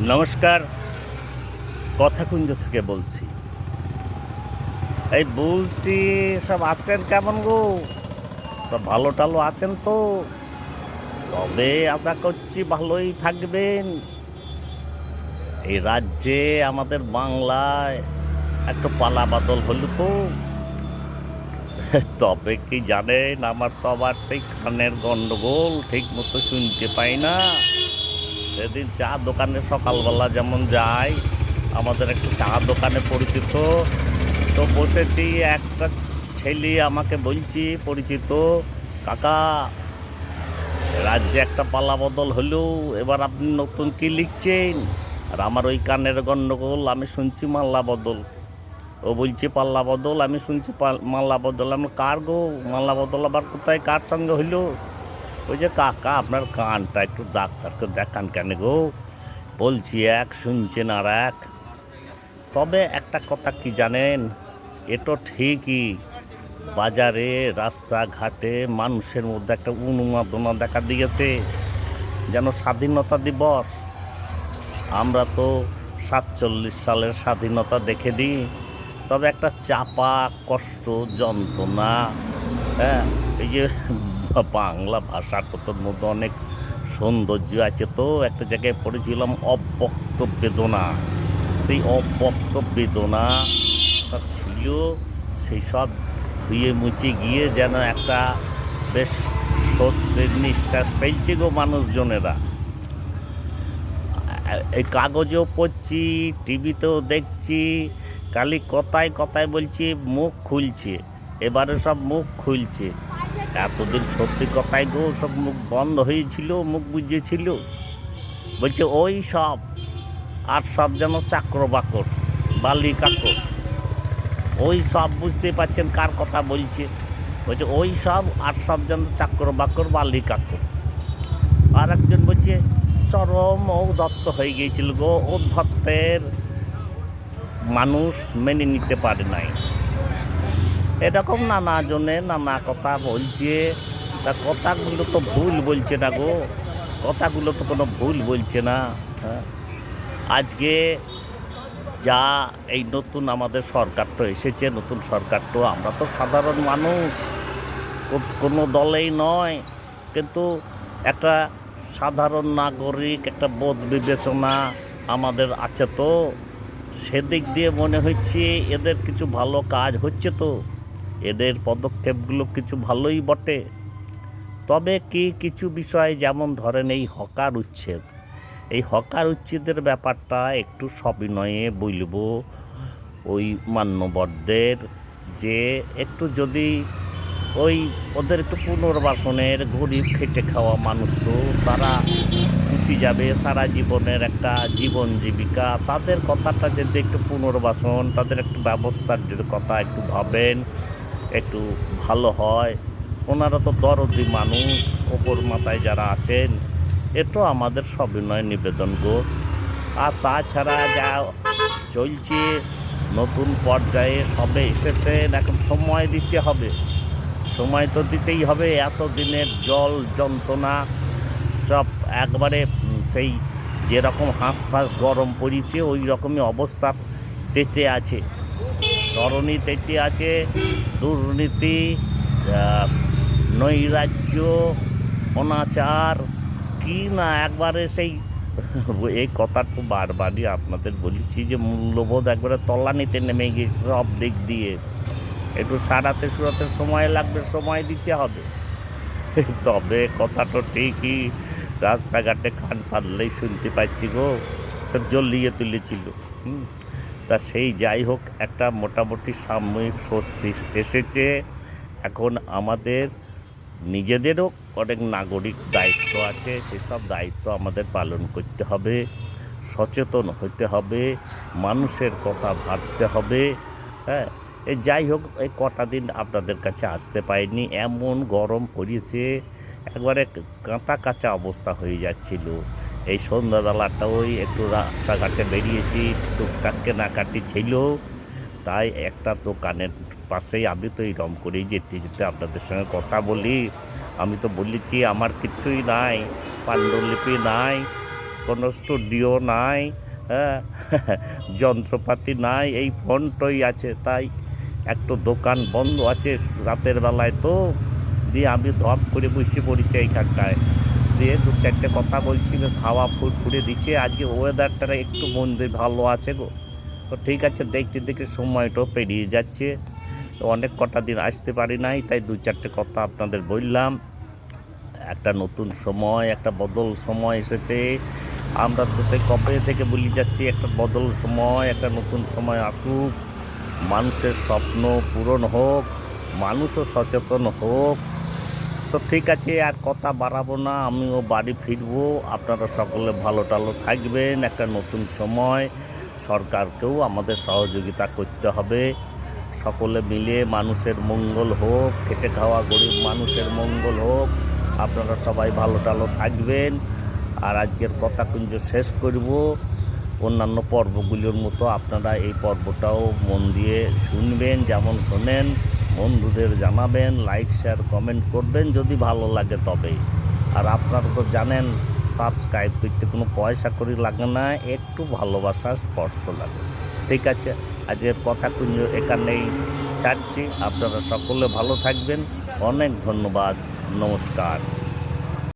নমস্কার, কথাকুঞ্জ থেকে বলছি। বলছি, সব আছেন কেমন গো? সব ভালো টালো আছেন তো? তবে আশা করছি ভালোই থাকবেন। এই রাজ্যে আমাদের বাংলায় একটু পালা বাদল হলো তো। তবে কি জানেন, আমার তো আবার সেই কানের গন্ডগোল, ঠিক মতো শুনতে পাই না। সেদিন চা দোকানে সকালবেলা যেমন যাই, আমাদের একটা চা দোকানে পরিচিত, তো বসেছি। একটা ছেলে আমাকে বলছি, পরিচিত, কাকা, রাজ্যে একটা পালা বদল হলো, এবার আপনি নতুন কি লিখছেন? আর আমার ওই কানের গন্ডগোল, আমি শুনছি মাল্লা বদল। ও বলছে পাল্লা বদল, আমি শুনছি মাল্লা বদল। আমি কার গো মাল্লা বদল? আবার কোথায় কার সঙ্গে হইলো? ওই যে কাকা, আপনার কানটা একটু ডাক্তারকে দেখান কেন গো? বলছি এক, শুনছেন আর এক। তবে একটা কথা কি জানেন, এটা ঠিকই, বাজারে রাস্তাঘাটে মানুষের মধ্যে একটা উন্মাদনা দেখা দিয়েছে, যেন স্বাধীনতা দিবস। আমরা তো 47 সালের স্বাধীনতা দেখে নিই, তবে একটা চাপা কষ্ট, যন্ত্রণা। হ্যাঁ, এই যে বাংলা ভাষার তোর মধ্যে অনেক সৌন্দর্য আছে। তো একটা জায়গায় পড়েছিলাম অব্যক্ত বেদনা, সেই অব্যক্ত বেদনা সব ছিল, সেই সব ধুয়ে মুছে গিয়ে যেন একটা বেশ স্বস্তির নিঃশ্বাস ফেলছে গো মানুষজনেরা। এই কাগজেও পড়ছি, টিভিতেও দেখছি, খালি কথায় কথায় বলছি মুখ খুলছে, এবারে সব মুখ খুলছে। এতদিন সত্যি কথাই গো, সব মুখ বন্ধ হয়েছিল, মুখ বুঝেছিল। বলছে ওই সব, আর সব যেন চাকর বাকর, বালি কাকর। ওই সব, বুঝতে পারছেন কার কথা বলছে? বলছে ওই সব, আর সব যেন চাকর বাকর, বালি কাকর। আর একজন বলছে চরম ঔদ্ধত্য হয়ে গিয়েছিল গো, ঔদ্ধত্যের মানুষ মেনে নিতে পারে নাই। এরকম নানা জনে নানা কথা বলছে। তা কথাগুলো তো ভুল বলছে না গো, কথাগুলো তো কোনো ভুল বলছে না। হ্যাঁ, আজকে যা এই নতুন আমাদের সরকারটা এসেছে, নতুন সরকারটা, আমরা তো সাধারণ মানুষ, কোনো দলেই নয়, কিন্তু একটা সাধারণ নাগরিক, একটা বোধ বিবেচনা আমাদের আছে। তো সেদিক দিয়ে মনে হচ্ছে এদের কিছু ভালো কাজ হচ্ছে, তো এদের পদক্ষেপগুলো কিছু ভালোই বটে। তবে কি কিছু বিষয়, যেমন ধরেন এই হকার উচ্ছেদ, এই হকার উচ্ছেদের ব্যাপারটা একটু সবিনয়ে বলবো ওই মান্যবরদের, যে একটু যদি ওই ওদের একটু পুনর্বাসনের, গরিব খেটে খাওয়া মানুষ, তো তারা উঠে যাবে সারা জীবনের একটা জীবন জীবিকা, তাদের কথাটা যদি একটু পুনর্বাসন, তাদের একটু ব্যবস্থার যদি কথা একটু ভাবেন, একটু ভালো হয়। ওনারা তো দরদি মানুষ, ওপর মাথায় যারা আছেন, এটাও আমাদের সবিনয় নিবেদন গো। আর তাছাড়া যা চলছে, নতুন পর্যায়ে সবে এসেছেন, এখন সময় দিতে হবে। সময় তো দিতেই হবে, এতদিনের জল যন্ত্রণা সব একবারে সেই যেরকম হাঁসফাঁস গরম পড়েছে, ওই রকমই অবস্থা তেতে আছে, তরণী তেতে আছে। দুর্নীতি, নৈরাজ্য, অনাচার, কি না একবারে সেই এই কথা তো বারবারই আপনাদের বলেছি যে মূল্যবোধ একবারে তলানিতে নেমে গিয়েছে সব দিক দিয়ে। একটু সারাতে সুরাতে সময় লাগবে, সময় দিতে হবে। তবে কথা তো ঠিকই, রাস্তাঘাটে কান পাতলেই শুনতে পাচ্ছি গো, সব জ্বলিয়ে তুলেছিল। তা সেই যাই হোক, একটা মোটামুটি সাময়িক স্বস্তি এসেছে। এখন আমাদের নিজেদেরও অনেক নাগরিক দায়িত্ব আছে, সেসব দায়িত্ব আমাদের পালন করতে হবে, সচেতন হতে হবে, মানুষের কথা ভাবতে হবে। হ্যাঁ, এই যাই হোক, এই কটা দিন আপনাদের কাছে আসতে পারিনি, এমন গরম পড়েছে, একবারে কাঁচা কাঁচা অবস্থা হয়ে যাচ্ছিল। এই সন্ধ্যাবেলাটা ওই একটু রাস্তাঘাটে বেরিয়েছি, টুকটাক কেনাকাটি ছিল, তাই একটা দোকানের পাশেই, আমি তো এইরকম করেই যেতে যেতে আপনাদের সঙ্গে কথা বলি। আমি তো বলেছি আমার কিছুই নাই, পাণ্ডুলিপি নাই, কোনো স্টুডিও নাই, হ্যাঁ, যন্ত্রপাতি নাই, এই ফোনটাই আছে। তাই একটু দোকান বন্ধ আছে রাতের বেলায়, তো দিয়ে আমি ধপ করে বসে পড়েছি এইখানটায়, দিয়ে দু চারটে কথা বলছি, বেশ হাওয়া ফুরফুরে দিচ্ছে। আজকে ওয়েদারটা একটু মন্দির ভালো আছে গো। তো ঠিক আছে, দেখতে দেখতে সময়টাও পেরিয়ে যাচ্ছে, অনেক কটা দিন আসতে পারি নাই, তাই দু চারটে কথা আপনাদের বললাম। একটা নতুন সময়, একটা বদল সময় এসেছে। আমরা তো সেই কবে থেকে বলি যাচ্ছি একটা বদল সময়, একটা নতুন সময় আসুক, মানুষের স্বপ্ন পূরণ হোক, মানুষও সচেতন হোক। তো ঠিক আছে, আর কথা বাড়াবো না, আমিও বাড়ি ফিরবো। আপনারা সকলে ভালো টালো থাকবেন। একটা নতুন সময়, সরকারকেও আমাদের সহযোগিতা করতে হবে। সকলে মিলে মানুষের মঙ্গল হোক, খেটে খাওয়া গরিব মানুষের মঙ্গল হোক। আপনারা সবাই ভালো টালো থাকবেন। আর আজকের কথা কুঞ্জ শেষ করব। অন্যান্য পর্বগুলোর মতো আপনারা এই পর্বটাও মন দিয়ে শুনবেন, যেমন শোনেন। বন্ধুদের জানাবেন, লাইক শেয়ার কমেন্ট করবেন যদি ভালো লাগে তবেই। আর আপনারা তো জানেন, সাবস্ক্রাইব করতে কোনো পয়সা করি লাগে না, একটু ভালোবাসার স্পর্শ লাগে। ঠিক আছে, আজকের কথা কুঞ্জ এখানেই ছাড়ছি। আপনারা সকলে ভালো থাকবেন। অনেক ধন্যবাদ, নমস্কার।